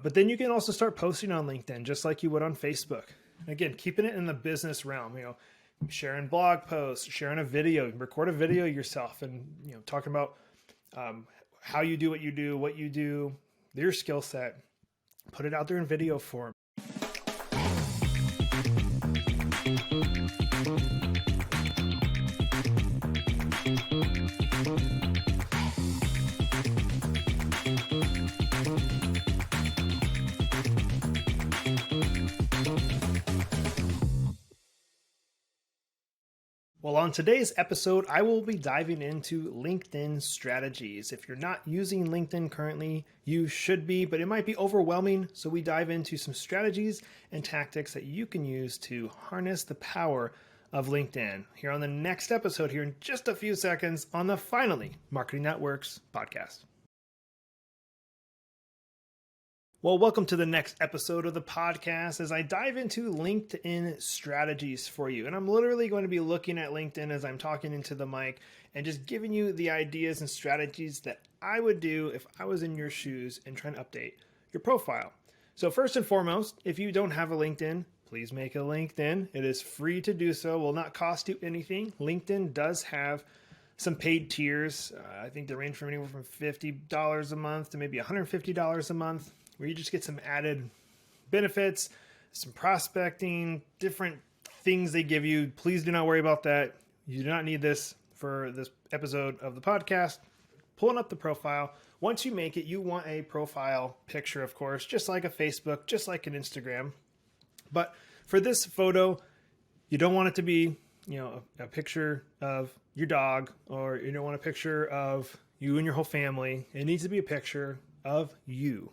But then you can also start posting on LinkedIn just like you would on Facebook. Again, keeping it in the business realm, sharing blog posts, sharing a video, record a video yourself and, talking about how you do, what you do, your skill set, put it out there in video form. Well, on today's episode, I will be diving into LinkedIn strategies. If you're not using LinkedIn currently, you should be, but it might be overwhelming. So we dive into some strategies and tactics that you can use to harness the power of LinkedIn here on the next episode here in just a few seconds on the Finally Marketing That Works podcast. Well, welcome to the next episode of the podcast as I dive into LinkedIn strategies for you. And I'm literally going to be looking at LinkedIn as I'm talking into the mic and just giving you the ideas and strategies that I would do if I was in your shoes and trying to update your profile. So first and foremost, if you don't have a LinkedIn, please make a LinkedIn. It is free to do so, will not cost you anything. LinkedIn does have some paid tiers. I think they range from anywhere from $50 a month to maybe $150 a month, where you just get some added benefits, some prospecting, different things they give you. Please do not worry about that. You do not need this for this episode of the podcast. Pulling up the profile. Once you make it, you want a profile picture, of course, just like a Facebook, just like an Instagram. But for this photo, you don't want it to be, a picture of your dog, or you don't want a picture of you and your whole family. It needs to be a picture of you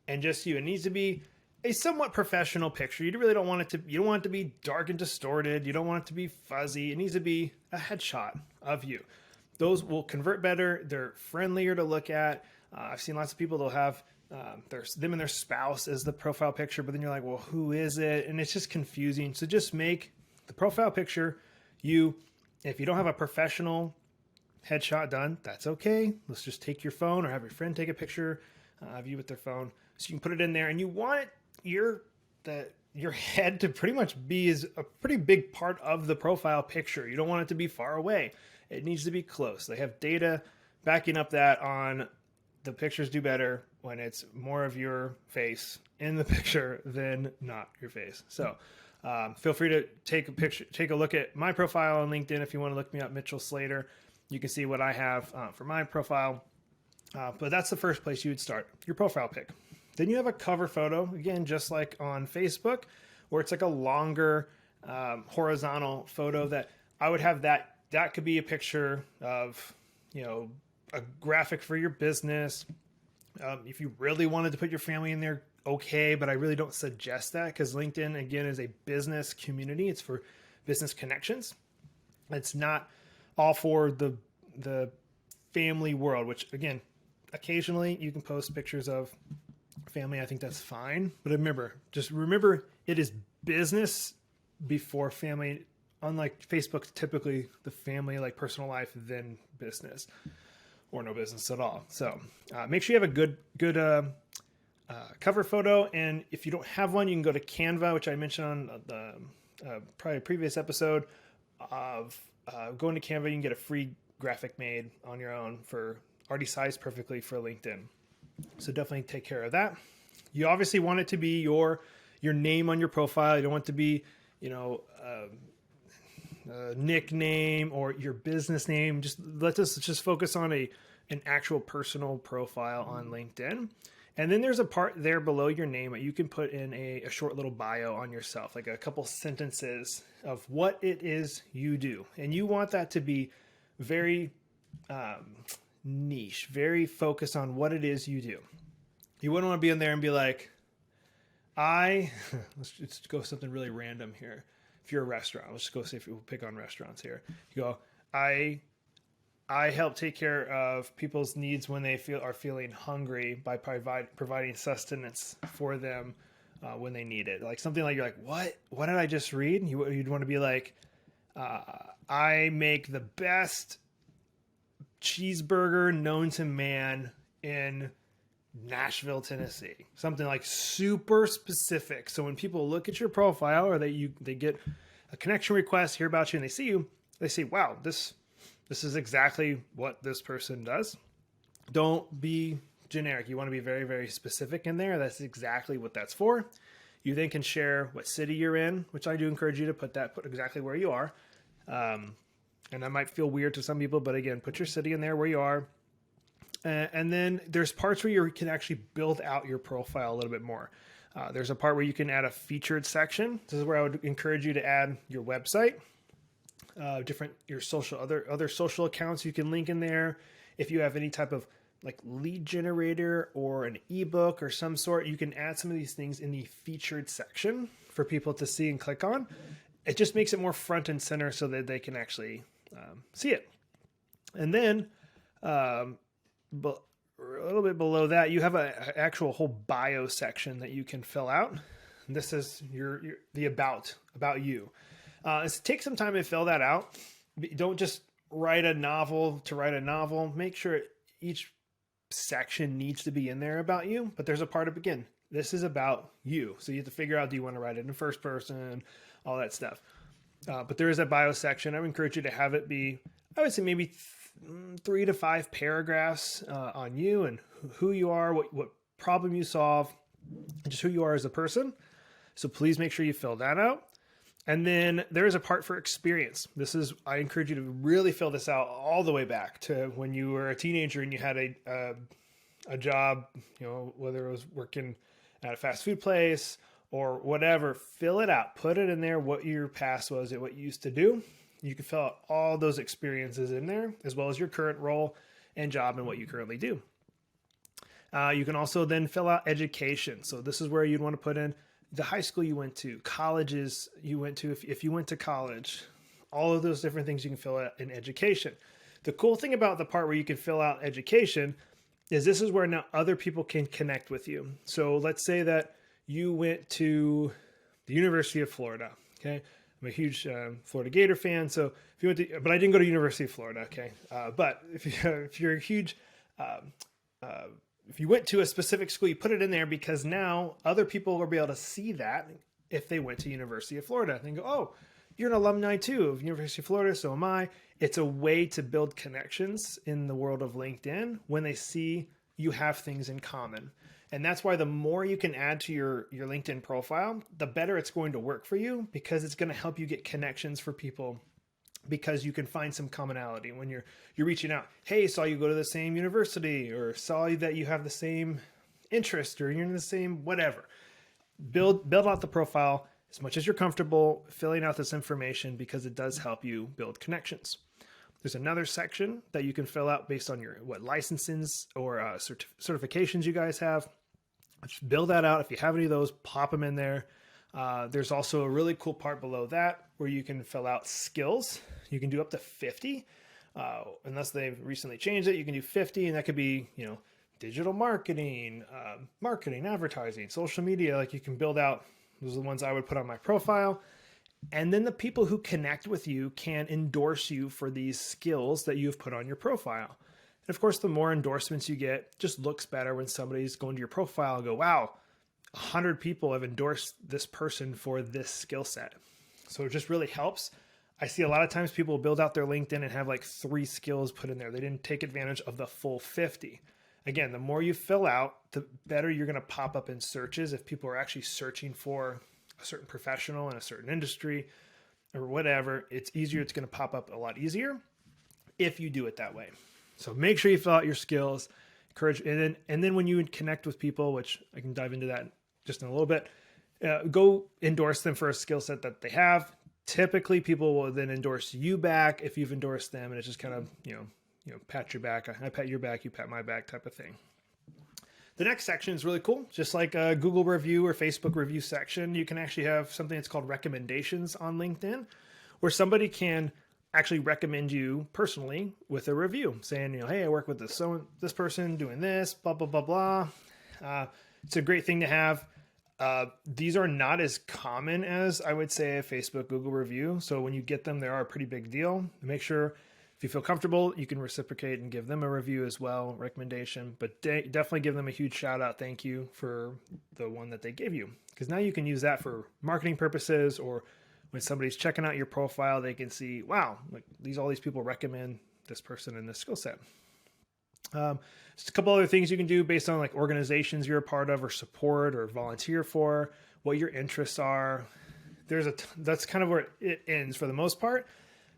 and just you. It needs to be a somewhat professional picture. You really don't want it to, you don't want it to be dark and distorted. You don't want it to be fuzzy. It needs to be a headshot of you. Those will convert better. They're friendlier to look at. I've seen lots of people, they'll have them and their spouse as the profile picture, but then you're like, well, who is it? And it's just confusing. So just make the profile picture you. If you don't have a professional headshot done, that's okay. Let's just take your phone or have your friend take a picture of you with their phone, so you can put it in there. And you want your head to pretty much be a pretty big part of the profile picture. You don't want it to be far away. It needs to be close. They have data backing up that on the pictures do better when it's more of your face in the picture than not your face. So feel free to take a look at my profile on LinkedIn. If you want to look me up, Mitchell Slater, you can see what I have for my profile. But that's the first place you would start, your profile pic. Then you have a cover photo, again, just like on Facebook, where it's like a longer horizontal photo that I would have that could be a picture of, a graphic for your business. If you really wanted to put your family in there, okay, but I really don't suggest that because LinkedIn, again, is a business community. It's for business connections. It's not all for the family world, which again, occasionally you can post pictures of family. I think that's fine. But remember, it is business before family. Unlike Facebook, typically the family, like personal life, then business, or no business at all. So make sure you have a good cover photo. And if you don't have one, you can go to Canva, which I mentioned on the probably previous episode of going to Canva. You can get a free graphic made on your own for already sized perfectly for LinkedIn. So definitely take care of that. You obviously want it to be your name on your profile. You don't want it to be, a nickname or your business name. Let's just focus on an actual personal profile on LinkedIn. And then there's a part there below your name that you can put in a short little bio on yourself, like a couple sentences of what it is you do. And you want that to be very niche, very focused on what it is you do. You wouldn't want to be in there and be like, let's just go something really random here. If you're a restaurant, let's just go see if we'll pick on restaurants here. You go, I help take care of people's needs when they are feeling hungry by providing sustenance for them when they need it. Like something like, you're like, what did I just read? You'd want to be like, I make the best cheeseburger known to man in Nashville, Tennessee, something like super specific. So when people look at your profile or they get a connection request, hear about you, and they see you, they say, wow, this is exactly what this person does. Don't be generic. You want to be very, very specific in there. That's exactly what that's for. You then can share what city you're in, which I do encourage you to put exactly where you are. And that might feel weird to some people, but again, put your city in there where you are. And then there's parts where you can actually build out your profile a little bit more. There's a part where you can add a featured section. This is where I would encourage you to add your website, your other social accounts you can link in there. If you have any type of like lead generator or an ebook or some sort, you can add some of these things in the featured section for people to see and click on. It just makes it more front and center so that they can actually see it. And then but a little bit below that, you have an actual whole bio section that you can fill out. And this is the about you. Take some time to fill that out. Don't just write a novel to write a novel. Make sure each section needs to be in there about you, but there's a part of, again, this is about you. So you have to figure out, do you want to write it in first person, all that stuff. But there is a bio section. I would encourage you to have it be, I would say maybe 3 to 5 paragraphs on you and who you are, what problem you solve, and just who you are as a person. So please make sure you fill that out. And then there is a part for experience. I encourage you to really fill this out all the way back to when you were a teenager and you had a job, whether it was working at a fast food place or whatever. Fill it out, put it in there, what your past was, what you used to do. You can fill out all those experiences in there, as well as your current role and job and what you currently do. You can also then fill out education. So this is where you'd want to put in the high school you went to, colleges you went to, if you went to college, all of those different things you can fill out in education. The cool thing about the part where you can fill out education is this is where now other people can connect with you. So let's say that you went to the University of Florida. Okay. I'm a huge Florida Gator fan. So if you went to, but I didn't go to University of Florida. Okay. But if you're a huge, if you went to a specific school, you put it in there because now other people will be able to see that if they went to University of Florida. They go, oh, you're an alumni too of University of Florida. So am I. It's a way to build connections in the world of LinkedIn when they see you have things in common. And that's why the more you can add to your LinkedIn profile, the better it's going to work for you, because it's going to help you get connections for people, because you can find some commonality when you're reaching out. Hey, saw you go to the same university, or saw that you have the same interest, or you're in the same whatever. Build out the profile as much as you're comfortable filling out this information, because it does help you build connections. There's another section that you can fill out based on what licenses or certifications you guys have. Just build that out. If you have any of those, pop them in there. There's also a really cool part below that where you can fill out skills. You can do up to 50. Unless they've recently changed it, you can do 50, and that could be, digital marketing, advertising, social media. Like, you can build out, those are the ones I would put on my profile. And then the people who connect with you can endorse you for these skills that you've put on your profile. And of course, the more endorsements you get, just looks better when somebody's going to your profile and go, wow, 100 people have endorsed this person for this skill set. So it just really helps. I see a lot of times people build out their LinkedIn and have like 3 skills put in there. They didn't take advantage of the full 50. Again, the more you fill out, the better you're going to pop up in searches if people are actually searching for a certain professional in a certain industry or whatever. It's easier. It's going to pop up a lot easier if you do it that way. So make sure you fill out your skills, encourage, and then when you connect with people, which I can dive into that just in a little bit, go endorse them for a skill set that they have. Typically, people will then endorse you back if you've endorsed them, and it's just kind of, pat your back. I pat your back, you pat my back type of thing. The next section is really cool. Just like a Google review or Facebook review section, you can actually have something that's called recommendations on LinkedIn, where somebody can actually recommend you personally with a review saying, hey, I work with this person doing this, blah, blah, blah, blah. It's a great thing to have. These are not as common as I would say a Facebook, Google review. So when you get them, they are a pretty big deal. Make sure If you feel comfortable, you can reciprocate and give them a review as well, recommendation, but definitely give them a huge shout out. Thank you for the one that they gave you, because now you can use that for marketing purposes, or when somebody's checking out your profile, they can see, wow, like all these people recommend this person and this skill set. Just a couple other things you can do based on like organizations you're a part of or support or volunteer for, what your interests are. That's kind of where it ends for the most part.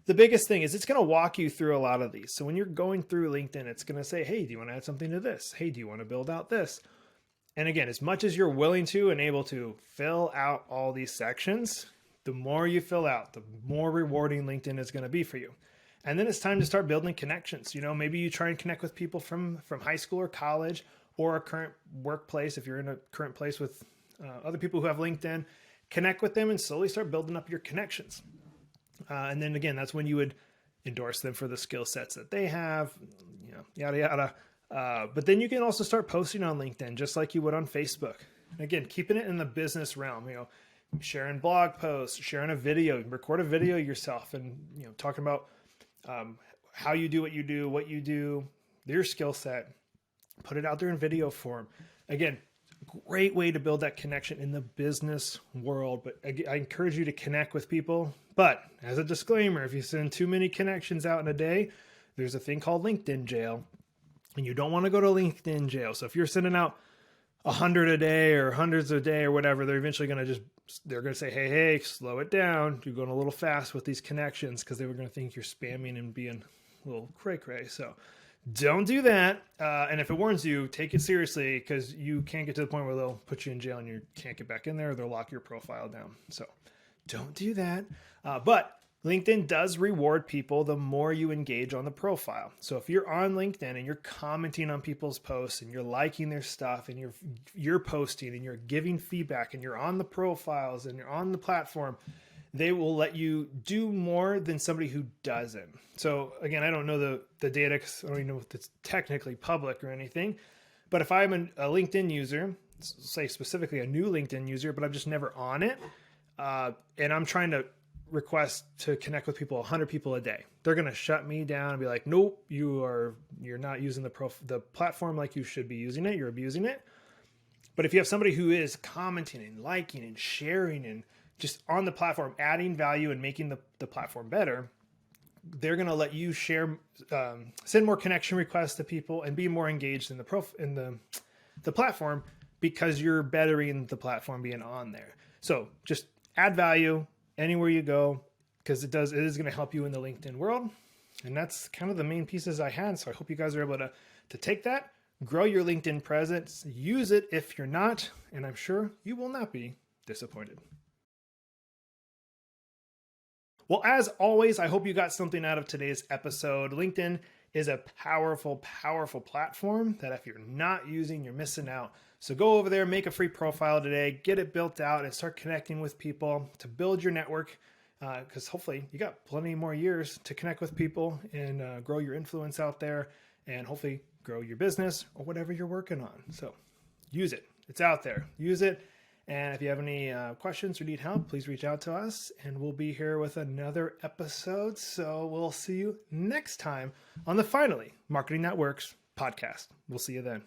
The biggest thing is it's going to walk you through a lot of these. So when you're going through LinkedIn, it's going to say, hey, do you want to add something to this? Hey, do you want to build out this? And again, as much as you're willing to and able to fill out all these sections, the more you fill out, the more rewarding LinkedIn is going to be for you. And then it's time to start building connections. Maybe you try and connect with people from high school or college or a current workplace. If you're in a current place with other people who have LinkedIn, connect with them and slowly start building up your connections. And then again, that's when you would endorse them for the skill sets that they have, yada, yada. But then you can also start posting on LinkedIn, just like you would on Facebook. And again, keeping it in the business realm, sharing blog posts, sharing a video, record a video yourself and, talking about how you do, what you do, your skill set, put it out there in video form. Again, great way to build that connection in the business world. But I encourage you to connect with people. But as a disclaimer, if you send too many connections out in a day, there's a thing called LinkedIn jail, and you don't want to go to LinkedIn jail. So if you're sending out 100 a day or hundreds a day or whatever, they're eventually going to say, hey, slow it down. You're going a little fast with these connections, because they were going to think you're spamming and being a little cray-cray. So don't do that. And if it warns you, take it seriously, because you can't get to the point where they'll put you in jail and you can't get back in there, or they'll lock your profile down. So don't do that. But LinkedIn does reward people the more you engage on the profile. So if you're on LinkedIn and you're commenting on people's posts and you're liking their stuff and you're posting and you're giving feedback and you're on the profiles and you're on the platform, they will let you do more than somebody who doesn't. So again, I don't know the data, because I don't even know if it's technically public or anything. But if I'm a LinkedIn user, say specifically a new LinkedIn user, but I'm just never on it, and I'm trying to request to connect with people, 100 people a day, they're going to shut me down and be like, nope, you're not using the platform like you should be using it. You're abusing it. But if you have somebody who is commenting and liking and sharing and just on the platform, adding value and making the platform better, they're going to let you share, send more connection requests to people and be more engaged in the platform, because you're bettering the platform being on there. So just add value anywhere you go, because it is going to help you in the LinkedIn world. And that's kind of the main pieces I had. So I hope you guys are able to take that, grow your LinkedIn presence, use it if you're not, and I'm sure you will not be disappointed. Well, as always, I hope you got something out of today's episode. LinkedIn is a powerful, powerful platform that if you're not using, you're missing out. So go over there, make a free profile today, get it built out, and start connecting with people to build your network, because hopefully you got plenty more years to connect with people and grow your influence out there, and hopefully grow your business or whatever you're working on. So use it. It's out there. Use it. And if you have any questions or need help, please reach out to us, and we'll be here with another episode. So we'll see you next time on the Finally Marketing That Works podcast. We'll see you then.